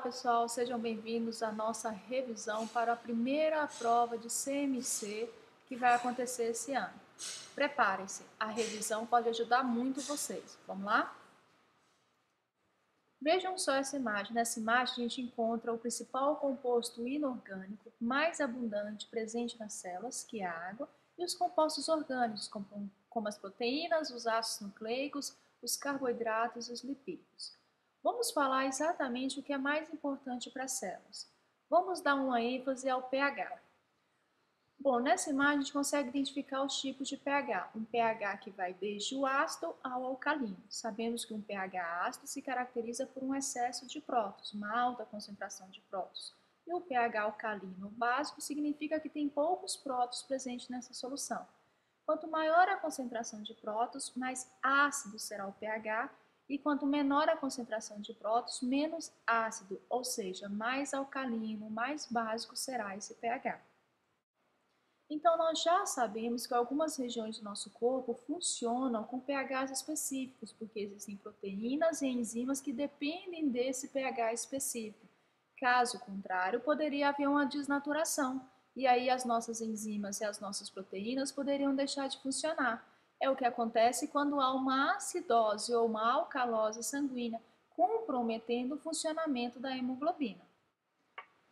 Olá pessoal, sejam bem-vindos à nossa revisão para a primeira prova de CMC que vai acontecer esse ano. Preparem-se, a revisão pode ajudar muito vocês. Vamos lá? Vejam só essa imagem. Nessa imagem a gente encontra o principal composto inorgânico mais abundante presente nas células, que é a água, e os compostos orgânicos, como as proteínas, os ácidos nucleicos, os carboidratos e os lipídios. Vamos falar exatamente o que é mais importante para as células. Vamos dar uma ênfase ao pH. Bom, nessa imagem a gente consegue identificar os tipos de pH. Um pH que vai desde o ácido ao alcalino. Sabemos que um pH ácido se caracteriza por um excesso de prótons, uma alta concentração de prótons. E o pH alcalino básico significa que tem poucos prótons presentes nessa solução. Quanto maior a concentração de prótons, mais ácido será o pH, e quanto menor a concentração de prótons, menos ácido, ou seja, mais alcalino, mais básico será esse pH. Então, nós já sabemos que algumas regiões do nosso corpo funcionam com pHs específicos, porque existem proteínas e enzimas que dependem desse pH específico. Caso contrário, poderia haver uma desnaturação, e aí as nossas enzimas e as nossas proteínas poderiam deixar de funcionar. É o que acontece quando há uma acidose ou uma alcalose sanguínea, comprometendo o funcionamento da hemoglobina.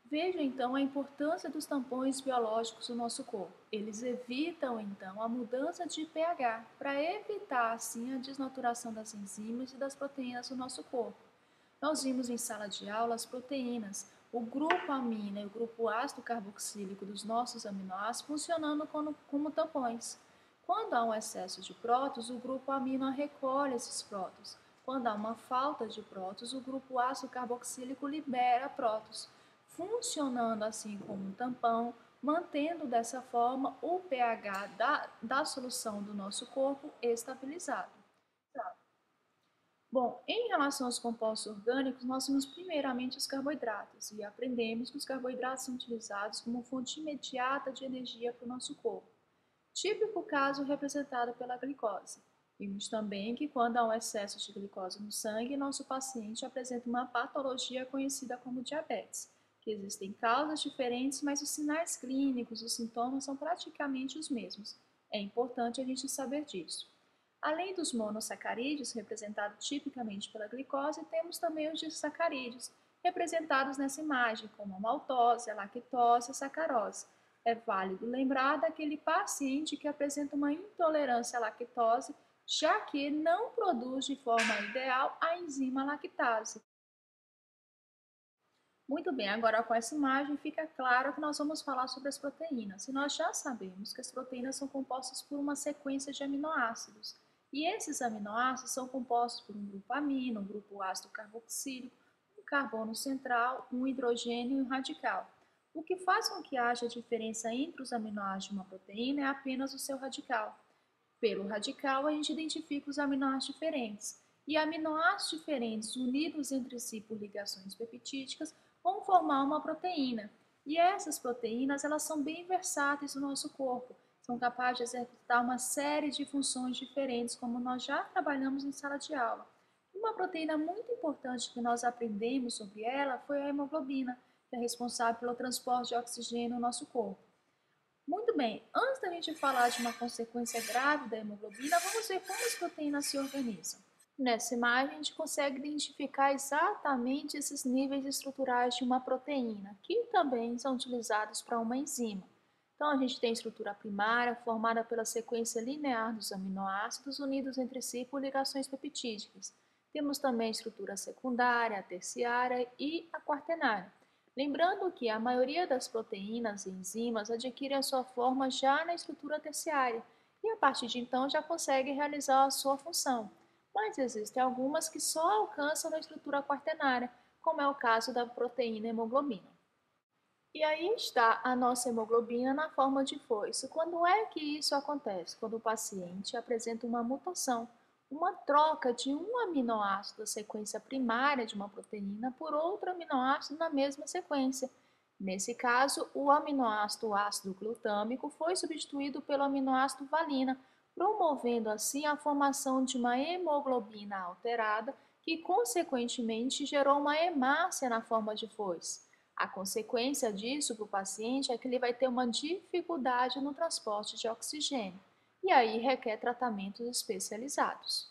Veja então a importância dos tampões biológicos no nosso corpo. Eles evitam então a mudança de pH para evitar assim a desnaturação das enzimas e das proteínas no nosso corpo. Nós vimos em sala de aula as proteínas, o grupo amina e o grupo ácido carboxílico dos nossos aminoácidos funcionando como tampões. Quando há um excesso de prótons, o grupo amino recolhe esses prótons. Quando há uma falta de prótons, o grupo ácido carboxílico libera prótons, funcionando assim como um tampão, mantendo dessa forma o pH da solução do nosso corpo estabilizado. Bom, em relação aos compostos orgânicos, nós temos primeiramente os carboidratos e aprendemos que os carboidratos são utilizados como fonte imediata de energia para o nosso corpo. Típico caso representado pela glicose. Vimos também que quando há um excesso de glicose no sangue, nosso paciente apresenta uma patologia conhecida como diabetes, que existem causas diferentes, mas os sinais clínicos, os sintomas são praticamente os mesmos. É importante a gente saber disso. Além dos monossacarídeos, representados tipicamente pela glicose, temos também os disacarídeos, representados nessa imagem, como a maltose, a lactose e a sacarose. É válido lembrar daquele paciente que apresenta uma intolerância à lactose, já que não produz de forma ideal a enzima lactase. Muito bem, agora com essa imagem fica claro que nós vamos falar sobre as proteínas. E nós já sabemos que as proteínas são compostas por uma sequência de aminoácidos. E esses aminoácidos são compostos por um grupo amino, um grupo ácido carboxílico, um carbono central, um hidrogênio e um radical. O que faz com que haja diferença entre os aminoácidos de uma proteína é apenas o seu radical. Pelo radical, a gente identifica os aminoácidos diferentes. E aminoácidos diferentes unidos entre si por ligações peptídicas vão formar uma proteína. E essas proteínas, elas são bem versáteis no nosso corpo. São capazes de executar uma série de funções diferentes, como nós já trabalhamos em sala de aula. Uma proteína muito importante que nós aprendemos sobre ela foi a hemoglobina, que é responsável pelo transporte de oxigênio no nosso corpo. Muito bem, antes da gente falar de uma consequência grave da hemoglobina, vamos ver como as proteínas se organizam. Nessa imagem, a gente consegue identificar exatamente esses níveis estruturais de uma proteína, que também são utilizados para uma enzima. Então, a gente tem a estrutura primária, formada pela sequência linear dos aminoácidos unidos entre si por ligações peptídicas. Temos também a estrutura secundária, a terciária e a quaternária. Lembrando que a maioria das proteínas e enzimas adquirem a sua forma já na estrutura terciária e, a partir de então, já conseguem realizar a sua função. Mas existem algumas que só alcançam na estrutura quaternária, como é o caso da proteína hemoglobina. E aí está a nossa hemoglobina na forma de foice. Quando é que isso acontece? Quando o paciente apresenta uma mutação, uma troca de um aminoácido da sequência primária de uma proteína por outro aminoácido na mesma sequência. Nesse caso, o aminoácido ácido glutâmico foi substituído pelo aminoácido valina, promovendo assim a formação de uma hemoglobina alterada e, consequentemente, gerou uma hemácia na forma de foice. A consequência disso para o paciente é que ele vai ter uma dificuldade no transporte de oxigênio e aí requer tratamentos especializados.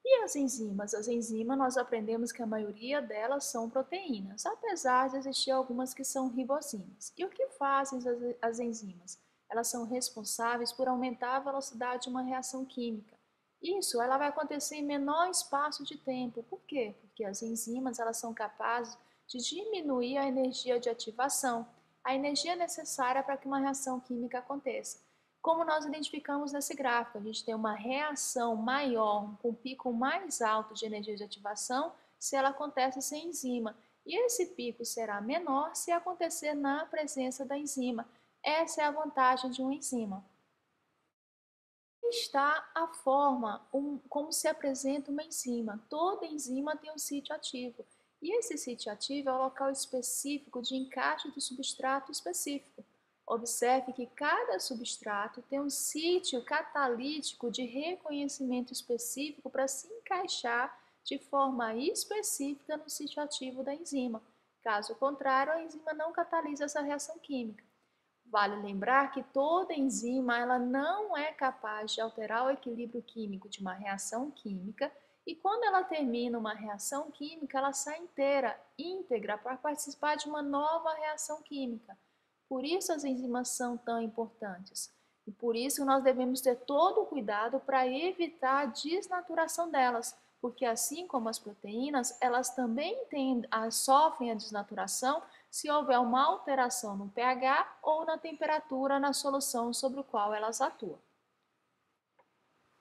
E as enzimas? As enzimas, nós aprendemos que a maioria delas são proteínas, apesar de existir algumas que são ribozinas. E o que fazem as enzimas? Elas são responsáveis por aumentar a velocidade de uma reação química. Isso, ela vai acontecer em menor espaço de tempo. Por quê? Porque as enzimas, elas são capazes de diminuir a energia de ativação, a energia necessária para que uma reação química aconteça. Como nós identificamos nesse gráfico, a gente tem uma reação maior, com um pico mais alto de energia de ativação, se ela acontece sem enzima. E esse pico será menor se acontecer na presença da enzima. Essa é a vantagem de uma enzima. Está a forma, como se apresenta uma enzima. Toda enzima tem um sítio ativo. E esse sítio ativo é o local específico de encaixe do substrato específico. Observe que cada substrato tem um sítio catalítico de reconhecimento específico para se encaixar de forma específica no sítio ativo da enzima. Caso contrário, a enzima não catalisa essa reação química. Vale lembrar que toda enzima ela não é capaz de alterar o equilíbrio químico de uma reação química e quando ela termina uma reação química, ela sai inteira, íntegra, para participar de uma nova reação química. Por isso as enzimas são tão importantes. E por isso nós devemos ter todo o cuidado para evitar a desnaturação delas, porque assim como as proteínas, elas também sofrem a desnaturação se houver uma alteração no pH ou na temperatura na solução sobre o qual elas atuam.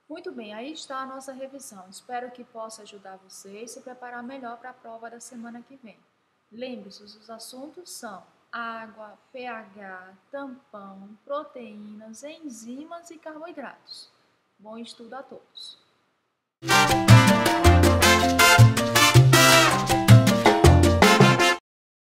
Muito bem, aí está a nossa revisão. Espero que possa ajudar vocês a se preparar melhor para a prova da semana que vem. Lembre-se, os assuntos são água, pH, tampão, proteínas, enzimas e carboidratos. Bom estudo a todos!